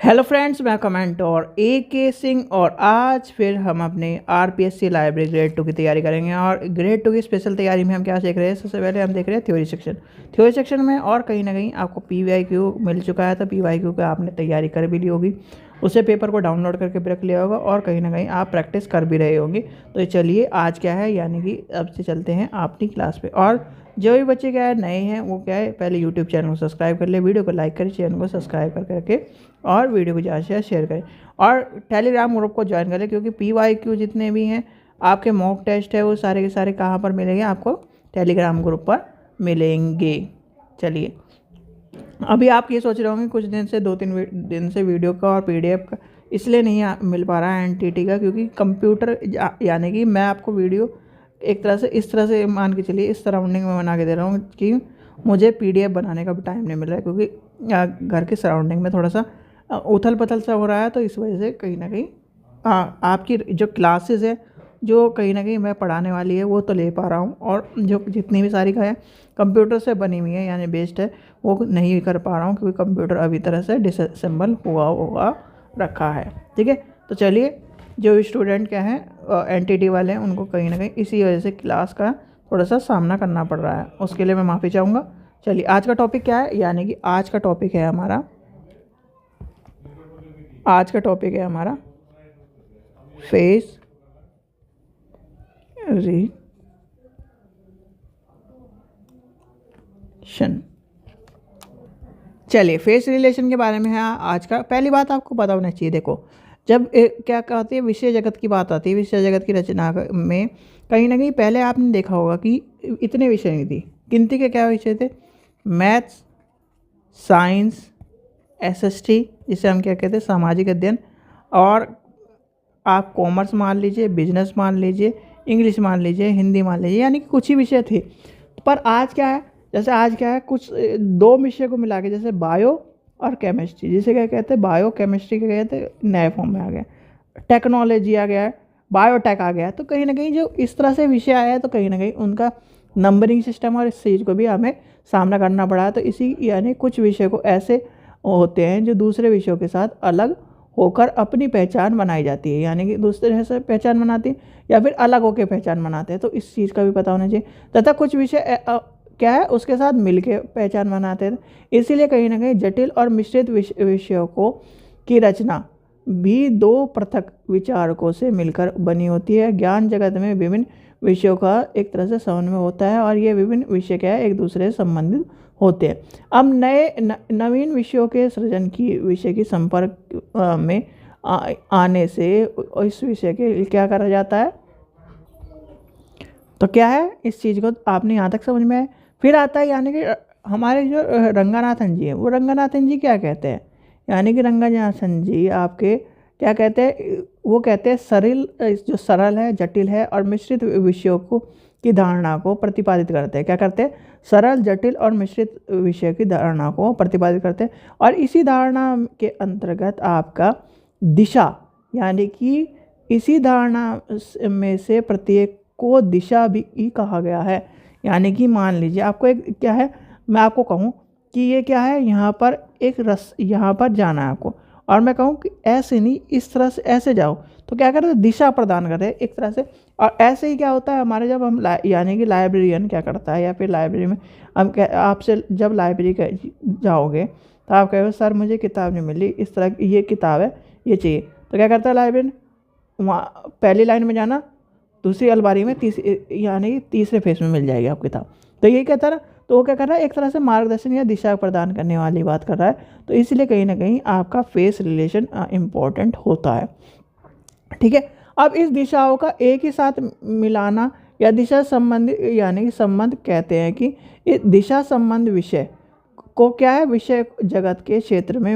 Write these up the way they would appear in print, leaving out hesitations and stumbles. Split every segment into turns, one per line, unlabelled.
Hello friends, मैं comment और AK Singh और आज फिर हम अपने RPSC लाइब्रेरी ग्रेड 2 की तैयारी करेंगे। और ग्रेड 2 की स्पेशल तैयारी में हम क्या देख रहे हैं? सबसे पहले हम देख रहे हैं थ्योरी सेक्शन में। और कहीं ना कहीं आपको PYQ मिल चुका है, तो PYQ का आपने तैयारी कर भी ली होगी, उसे पेपर को डाउनलोड करके भी रख लिया होगा और कहीं ना कहीं आप प्रैक्टिस कर भी रहे होंगे। तो चलिए आज क्या है, यानी कि अब से चलते हैं अपनी क्लास पे। और जो भी बच्चे क्या है नए हैं वो क्या है, पहले यूट्यूब चैनल को सब्सक्राइब कर ले, वीडियो को लाइक करें, चैनल को सब्सक्राइब करके और वीडियो को ज़्यादा से ज़्यादा शेयर करें और टेलीग्राम ग्रुप को ज्वाइन करें, क्योंकि PYQ जितने भी हैं आपके मॉक टेस्ट है वो सारे के सारे कहाँ पर मिलेंगे? आपको टेलीग्राम ग्रुप पर मिलेंगे। चलिए, अभी आप ये सोच रहे होंगे कुछ दिन से 2-3 दिन से वीडियो का और PDF का इसलिए नहीं मिल पा रहा है NTT का, क्योंकि कंप्यूटर यानी कि मैं आपको वीडियो एक तरह से इस तरह से मान के चलिए, इस सराउंडिंग में बना के दे रहा हूँ कि मुझे PDF बनाने का भी टाइम नहीं मिल रहा है, क्योंकि घर के सराउंडिंग में थोड़ा सा उथल पथल सा हो रहा है। तो इस वजह से कहीं ना कहीं आपकी जो क्लासेस है जो कहीं ना कहीं मैं पढ़ाने वाली है वो तो ले पा रहा हूँ, और जो जितनी भी सारी का है कंप्यूटर से बनी हुई है यानी बेस्ड है वो नहीं कर पा रहा हूँ, क्योंकि कंप्यूटर अभी तरह से डिसअसेंबल हुआ रखा है। ठीक है, तो चलिए, जो स्टूडेंट क्या है NTT वाले हैं उनको कहीं ना कहीं इसी वजह से क्लास का थोड़ा सा सामना करना पड़ रहा है, उसके लिए मैं माफ़ी चाहूँगा। चलिए, आज का टॉपिक क्या है, यानी कि आज का टॉपिक है हमारा फेस रिलेशन। चलिए, फेस रिलेशन के बारे में है आज का। पहली बात आपको पता होना चाहिए, देखो जब क्या कहते हैं विषय जगत की बात आती है, विषय जगत की रचना में कहीं ना कहीं पहले आपने देखा होगा कि इतने विषय नहीं थी। गिनती के क्या विषय थे? मैथ्स, साइंस, SST जिसे हम क्या कहते हैं सामाजिक अध्ययन, और आप कॉमर्स मान लीजिए, बिजनेस मान लीजिए, इंग्लिश मान लीजिए, हिंदी मान लीजिए, यानी कि कुछ ही विषय थे। पर आज क्या है, जैसे आज क्या है कुछ 2 विषय को मिला के, जैसे बायो और केमिस्ट्री, जिसे क्या कहते हैं बायो केमिस्ट्री के कहते हैं नए फॉर्म में आ गया, टेक्नोलॉजी आ गया है, बायोटेक आ गया है। तो कहीं ना कहीं जो इस तरह से विषय आया है तो कहीं ना कहीं उनका नंबरिंग सिस्टम और इस चीज़ को भी हमें सामना करना पड़ा है। तो इसी यानी कुछ विषय को ऐसे होते हैं जो दूसरे विषयों के साथ अलग होकर अपनी पहचान बनाई जाती है, यानी कि दूसरे से पहचान बनाती है या फिर अलग होकर पहचान बनाते हैं। तो इस चीज़ का भी पता होना चाहिए। तथा कुछ विषय क्या है उसके साथ मिलके पहचान बनाते हैं। इसीलिए कहीं ना कहीं जटिल और मिश्रित विषयों को की रचना भी 2 पृथक विचारकों से मिलकर बनी होती है। ज्ञान जगत में विभिन्न विषयों का एक तरह से समन्वय होता है और ये विभिन्न विषय क्या है एक दूसरे से संबंधित होते हैं। अब नवीन विषयों के सृजन की विषय की संपर्क में आने से इस विषय के क्या करा जाता है, तो क्या है इस चीज़ को आपने यहाँ तक समझ में आए। फिर आता है यानी कि हमारे जो रंगनाथन जी हैं, वो रंगनाथन जी क्या कहते हैं, यानी कि रंगनाथन जी आपके क्या कहते हैं, वो कहते हैं जो सरल है, जटिल है और मिश्रित विषयों को की धारणा को प्रतिपादित करते हैं। क्या करते हैं? सरल, जटिल और मिश्रित विषय की धारणा को प्रतिपादित करते हैं। और इसी धारणा के अंतर्गत आपका दिशा, यानी कि इसी धारणा में से प्रत्येक को दिशा भी कहा गया है। यानी कि मान लीजिए आपको एक क्या है, मैं आपको कहूँ कि ये क्या है, यहाँ पर एक यहाँ पर जाना है आपको, और मैं कहूँ कि ऐसे नहीं, इस तरह से ऐसे जाओ, तो क्या करते हैं? दिशा प्रदान करते हैं एक तरह से। और ऐसे ही क्या होता है हमारे, जब हम यानी कि लाइब्रेरियन क्या करता है, या फिर लाइब्रेरी में हम आपसे जब लाइब्रेरी जाओगे तो आप कहोगे सर मुझे किताब नहीं मिली, इस तरह की ये किताब है, ये चाहिए। तो क्या करता है लाइब्रेरियन? वहाँ पहली लाइन में जाना, दूसरी अलमारी में यानी तीसरे फेस में मिल जाएगी आपकी किताब। तो ये कहता है ना, तो वो क्या कर रहा है एक तरह से मार्गदर्शन या दिशा प्रदान करने वाली बात कर रहा है। तो इसलिए कहीं ना कहीं आपका फेस रिलेशन इम्पोर्टेंट होता है। ठीक है, अब इस दिशाओं का एक ही साथ मिलाना या दिशा संबंधी यानी कि संबंध कहते हैं कि इस दिशा संबंध विषय को क्या है, विषय जगत के क्षेत्र में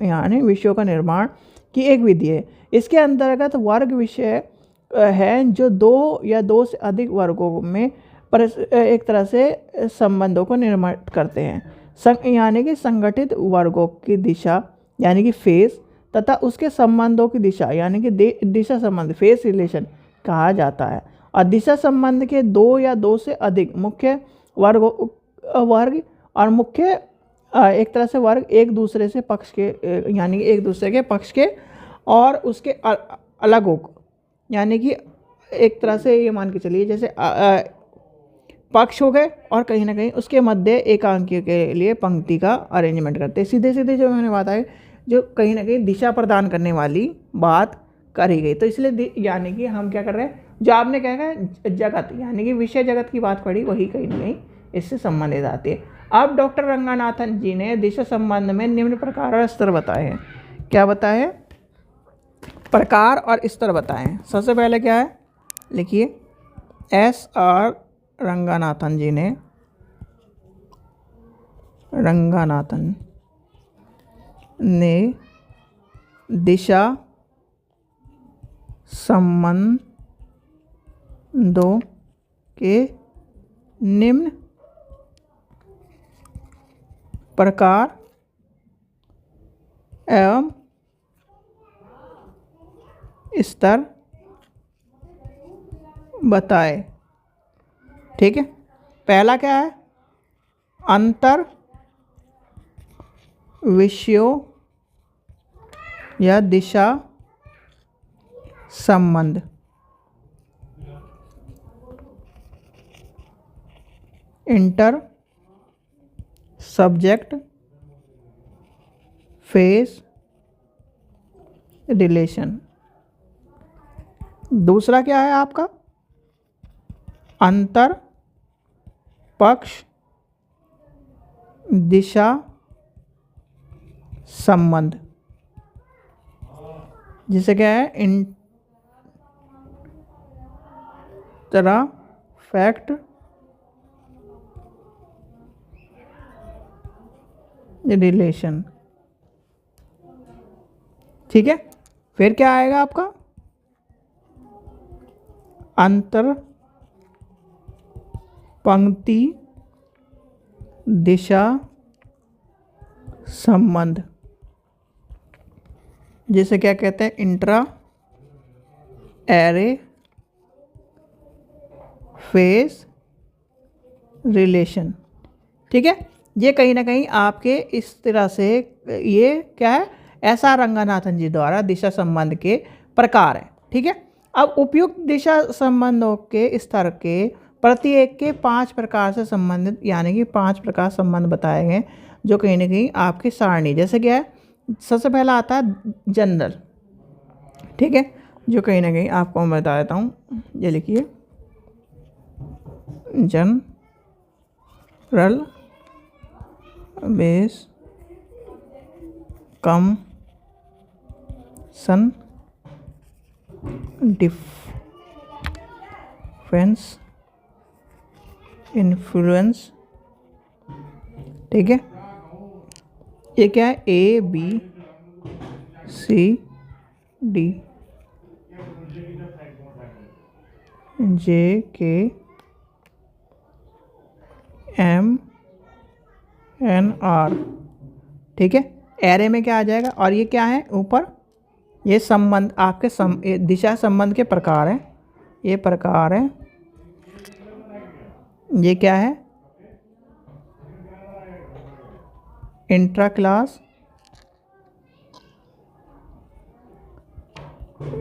यानी विषयों का निर्माण की एक विधि है। इसके अंतर्गत वर्ग विषय हैं जो 2 या 2 से अधिक वर्गों में एक तरह से संबंधों को निर्माण करते हैं। यानी कि संगठित वर्गों की दिशा यानी कि फेस तथा उसके संबंधों की दिशा यानी कि दिशा संबंध फेस रिलेशन कहा जाता है। और दिशा संबंध के 2 या 2 से अधिक मुख्य वर्ग और मुख्य एक तरह से वर्ग एक दूसरे से पक्ष के यानी कि एक दूसरे के पक्ष के और उसके अलग हो, यानी कि एक तरह से ये मान के चलिए जैसे पक्ष हो गए और कहीं ना कहीं उसके मध्य एकांकी के लिए पंक्ति का अरेंजमेंट करते हैं। सीधे सीधे जो मैंने बात है जो कहीं ना कहीं दिशा प्रदान करने वाली बात करी गई। तो इसलिए यानी कि हम क्या कर रहे हैं, जो आपने क्या कहा जगत यानी कि विषय जगत की बात पढ़ी वही कहीं ना कहीं इससे संबंधित आती है। अब डॉक्टर रंगानाथन जी ने दिशा संबंध में निम्न प्रकार और स्तर बताए हैं। क्या बताए हैं? प्रकार और स्तर बताए हैं। सबसे पहले क्या है, लिखिए SR रंगानाथन जी ने दिशा संबंधों के निम्न प्रकार एवं स्तर बताए। ठीक है, पहला क्या है, अंतर विषयों या दिशा संबंध। Inter subject face relation. दूसरा क्या है आपका, अंतर पक्ष दिशा संबंध, जिसे क्या है इंटरफैक्ट रिलेशन। ठीक है, फिर क्या आएगा आपका, अंतर पंक्ति दिशा संबंध, जिसे क्या कहते हैं इंट्रा एरे फेस रिलेशन। ठीक है, ये कहीं ना कहीं आपके इस तरह से ये क्या है SR रंगानाथन जी द्वारा दिशा संबंध के प्रकार हैं। ठीक है, अब उपयुक्त दिशा संबंधों के स्तर के प्रत्येक के 5 प्रकार से संबंधित यानी कि 5 प्रकार संबंध बताए गए जो कहीं ना कहीं आपकी सारणी, जैसे क्या है सबसे पहला आता है जनरल। ठीक है, जो कहीं ना कहीं आपको मैं बता देता हूँ, ये लिखिए जनरल बेस कम सन डिफेंस इन्फ्लुएंस। ठीक है, ये क्या है ABCD JKMNR। ठीक है, एरे में क्या आ जाएगा, और ये क्या है ऊपर, ये संबंध आपके दिशा संबंध के प्रकार हैं। ये प्रकार है, ये क्या है intra class,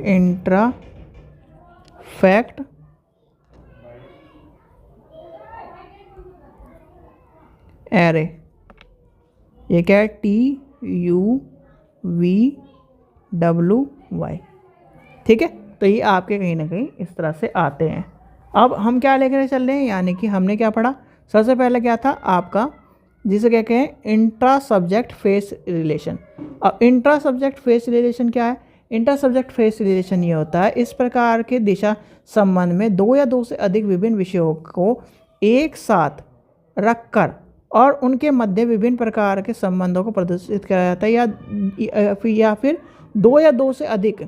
intra fact, array. ये क्या है TUVWY। ठीक है, तो ये आपके कहीं ना कहीं इस तरह से आते हैं। अब हम क्या लेकर चल रहे हैं, यानी कि हमने क्या पढ़ा, सबसे पहले क्या था आपका, जिसे क्या कहें इंट्रा सब्जेक्ट फेस रिलेशन। अब इंट्रा सब्जेक्ट फेस रिलेशन क्या है, इंट्रा सब्जेक्ट फेस रिलेशन ये होता है इस प्रकार के दिशा संबंध में 2 या 2 से अधिक विभिन्न विषयों को एक साथ रखकर और उनके मध्य विभिन्न प्रकार के संबंधों को प्रदर्शित किया जाता है, या फिर 2 या 2 से अधिक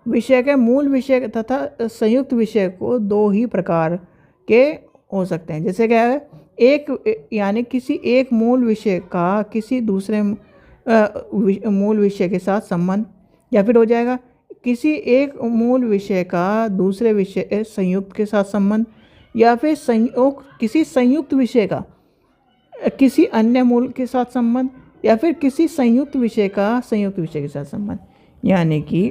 विषय के मूल विषय तथा संयुक्त विषय को 2 ही प्रकार के हो सकते हैं। जैसे क्या है, एक यानी किसी एक मूल विषय का किसी दूसरे मूल विषय के साथ संबंध, या फिर हो जाएगा किसी एक मूल विषय का दूसरे विषय संयुक्त के साथ संबंध, या फिर किसी संयुक्त विषय का किसी अन्य मूल के साथ संबंध, या फिर किसी संयुक्त विषय के साथ संबंध। यानी कि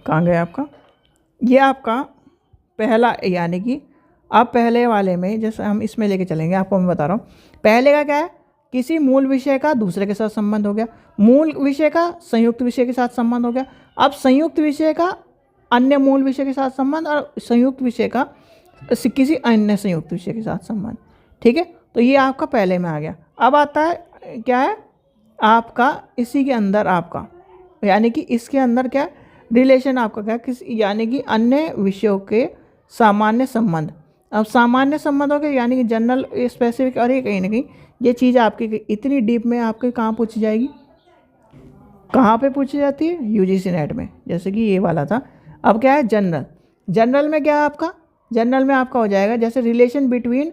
कहाँ गया आपका, ये आपका पहला, यानी कि आप पहले वाले में जैसे हम इसमें लेके चलेंगे, आपको मैं बता रहा हूँ। पहले का क्या है, किसी मूल विषय का दूसरे के साथ संबंध हो गया, मूल विषय का संयुक्त विषय के साथ संबंध हो गया। अब संयुक्त विषय का अन्य मूल विषय के साथ संबंध, और संयुक्त विषय का किसी अन्य संयुक्त विषय के साथ संबंध। ठीक है, तो ये आपका पहले में आ गया। अब आता है क्या है आपका, इसी के अंदर आपका, यानी कि इसके अंदर क्या रिलेशन आपका क्या, किसी यानी कि अन्य विषयों के सामान्य संबंध। अब सामान्य संबंध हो गए, यानी कि जनरल स्पेसिफिक, और ये कहीं ना कहीं ये चीज़ आपकी इतनी डीप में आपके कहाँ पूछी जाएगी, कहाँ पे पूछी जाती है, यूजीसी नेट में, जैसे कि ये वाला था। अब क्या है जनरल, जनरल में क्या है आपका, जनरल में आपका हो जाएगा जैसे रिलेशन बिटवीन,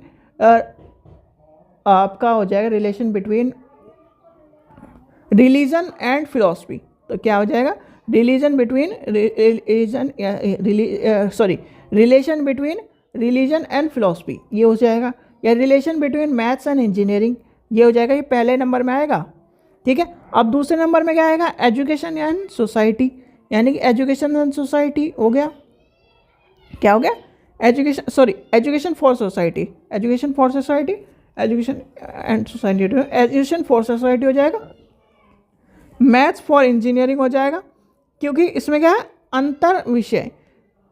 आपका हो जाएगा relation between religion and philosophy. तो क्या हो जाएगा, religion between relation between religion and philosophy, ये हो जाएगा। या relation between maths and engineering, ये हो जाएगा, ये पहले नंबर में आएगा। ठीक है, अब दूसरे नंबर में क्या आएगा, एजुकेशन एंड सोसाइटी, यानी कि एजुकेशन एंड सोसाइटी हो गया, क्या हो गया, education for society, education for society, education and society, education for society हो जाएगा। मैथ्स फॉर इंजीनियरिंग हो जाएगा, क्योंकि इसमें क्या है अंतर विषय,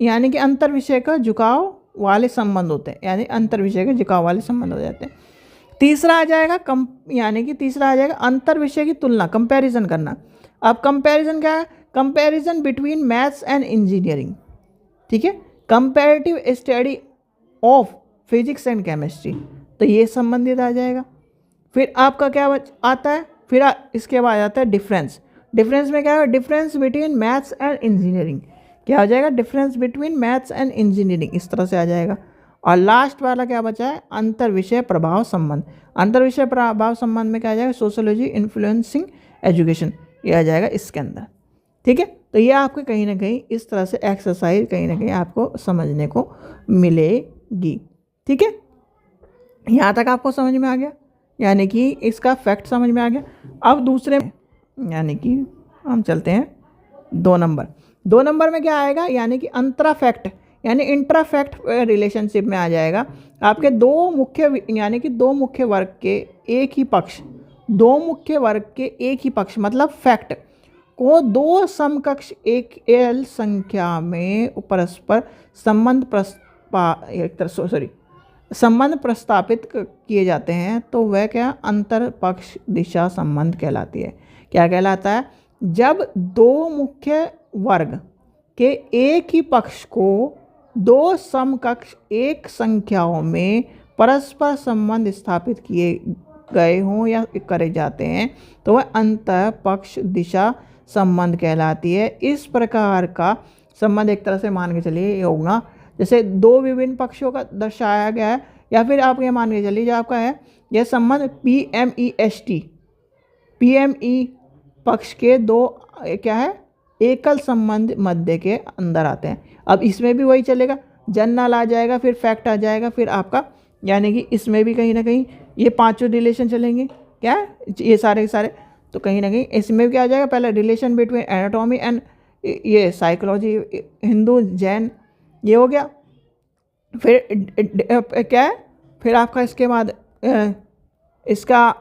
यानी कि अंतर विषय का झुकाव वाले संबंध होते हैं, यानी अंतर विषय के झुकाव वाले संबंध हो जाते हैं। तीसरा आ जाएगा यानी कि तीसरा आ जाएगा अंतर विषय की तुलना, कंपैरिजन करना। अब कंपैरिजन क्या है, comparison between maths and engineering. ठीक है, comparative study of physics and chemistry, तो ये संबंधित आ जाएगा। फिर आपका क्या आता है, फिर इसके बाद आता है डिफरेंस। डिफरेंस में क्या है, difference between maths and engineering, क्या हो जाएगा, difference between maths and engineering, इस तरह से आ जाएगा। और लास्ट वाला क्या बचा है, अंतर विषय प्रभाव संबंध। अंतर विषय प्रभाव संबंध में क्या आ जाएगा, सोशियोलॉजी इन्फ्लुएंसिंग एजुकेशन, ये आ जाएगा इसके अंदर। ठीक है, तो ये आपको कहीं ना कहीं इस तरह से एक्सरसाइज कहीं ना कहीं आपको समझने को मिलेगी। ठीक है, यहाँ तक आपको समझ में आ गया, यानी कि इसका फैक्ट समझ में आ गया। अब दूसरे, यानी कि हम चलते हैं 2 नंबर। 2 नंबर में क्या आएगा, यानी कि अंतरा फैक्ट, यानी इंट्रा फैक्ट रिलेशनशिप में आ जाएगा आपके दो मुख्य, यानी कि दो मुख्य वर्ग के एक ही पक्ष, दो मुख्य वर्ग के एक ही पक्ष मतलब फैक्ट को दो समकक्ष एक एल संख्या में परस्पर संबंध संबंध प्रस्तापित किए जाते हैं, तो वह क्या अंतर पक्ष दिशा संबंध कहलाती है। क्या कहलाता है, जब दो मुख्य वर्ग के एक ही पक्ष को दो समकक्ष एक संख्याओं में परस्पर संबंध स्थापित किए गए हों या करे जाते हैं, तो वह अंतर पक्ष दिशा संबंध कहलाती है। इस प्रकार का संबंध एक तरह से मान के चलिए ये होगा जैसे दो विभिन्न पक्षों का दर्शाया गया है, या फिर आप ये मान के चलिए जो आपका है यह संबंध PME पक्ष के दो क्या है एकल संबंध मध्य के अंदर आते हैं। अब इसमें भी वही चलेगा, जनरल आ जाएगा, फिर फैक्ट आ जाएगा, फिर आपका यानी कि इसमें भी कहीं ना कहीं ये पांचों रिलेशन चलेंगे, क्या है ये सारे के सारे। तो कहीं ना कहीं इसमें भी क्या आ जाएगा, पहले रिलेशन बिटवीन एनाटॉमी एंड ये साइकोलॉजी, हिंदू जैन, ये हो गया। फिर क्या है, फिर आपका इसके बाद इसका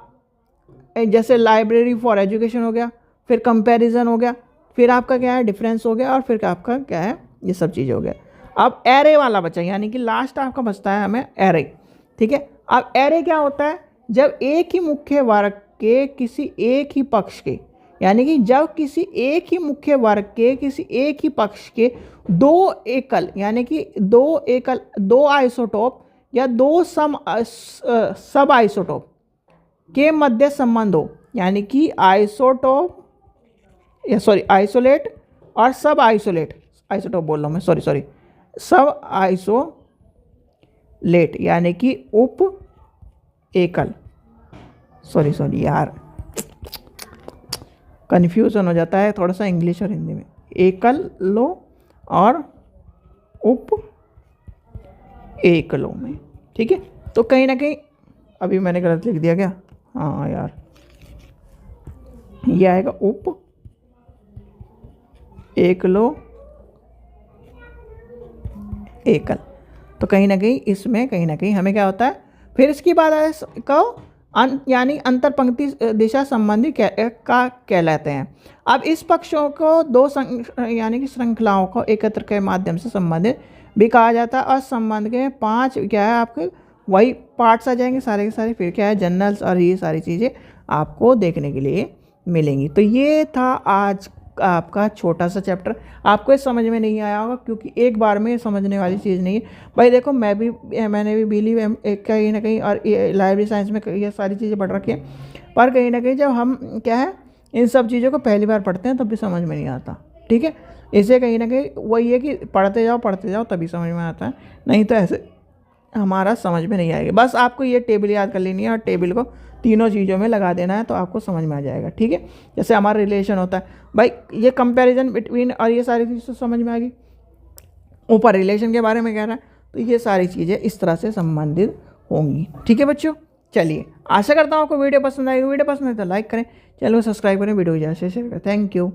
जैसे लाइब्रेरी फॉर एजुकेशन हो गया, फिर कंपैरिजन हो गया, फिर आपका क्या है डिफरेंस हो गया, और फिर आपका क्या है ये सब चीज़ें हो गया। अब एरे वाला बचा, यानी कि लास्ट आपका बचता है हमें एरे। ठीक है, अब एरे क्या होता है, जब एक ही मुख्य वर्ग के किसी एक ही पक्ष के, यानी कि जब किसी एक ही मुख्य वर्ग के किसी एक ही पक्ष के दो एकल, यानी कि दो आइसोटोप या दो सब आइसोटोप के मध्य संबंध हो, यानी कि आइसोलेट और सब आइसोटोप बोल रहा हूँ मैं, सॉरी सब आइसोलेट, यानी कि उप एकल, सॉरी यार कन्फ्यूजन हो जाता है थोड़ा सा इंग्लिश और हिंदी में, एकल लो और उप एकलों में। ठीक है, तो कहीं ना कहीं अभी मैंने गलत लिख दिया क्या? हाँ यार, ये आएगा उप एकलो एकल। तो कहीं ना कहीं इसमें कहीं ना कहीं हमें क्या होता है, फिर इसकी बात आए कहो यानी अंतर पंक्ति दिशा संबंधी का कहलाते हैं। अब इस पक्षों को दो यानी कि श्रृंखलाओं को एकत्र के माध्यम से संबंधित भी कहा जाता है। और संबंध के 5 क्या है आपके वही पार्ट्स आ जाएंगे सारे के सारे, फिर क्या है जनरल्स और ये सारी चीज़ें आपको देखने के लिए मिलेंगी। तो ये था आज आपका छोटा सा चैप्टर। आपको ये समझ में नहीं आया होगा क्योंकि एक बार में समझने वाली चीज़ नहीं है भाई। देखो मैंने भी बिलीव कहीं ना कहीं और लाइब्रेरी साइंस में ये सारी चीज़ें पढ़ रखी हैं, पर कहीं ना कहीं जब हम क्या है इन सब चीज़ों को पहली बार पढ़ते हैं तब भी समझ में नहीं आता। ठीक है, इसे कहीं ना कहीं वही है कि पढ़ते जाओ तभी समझ में आता है, नहीं तो ऐसे हमारा समझ में नहीं आएगा। बस आपको ये टेबल याद कर लेनी है और टेबल को तीनों चीज़ों में लगा देना है तो आपको समझ में आ जाएगा। ठीक है, जैसे हमारा रिलेशन होता है भाई, ये कंपैरिजन बिटवीन और ये सारी चीज़ें समझ में आ गई। ऊपर रिलेशन के बारे में कह रहा है तो ये सारी चीज़ें इस तरह से संबंधित होंगी। ठीक है बच्चों, चलिए आशा करता हूँ आपको वीडियो पसंद आएगी। वीडियो पसंद है तो लाइक करें, चैनल को सब्सक्राइब करें, वीडियो को ज़्यादा से शेयर करें। Thank you.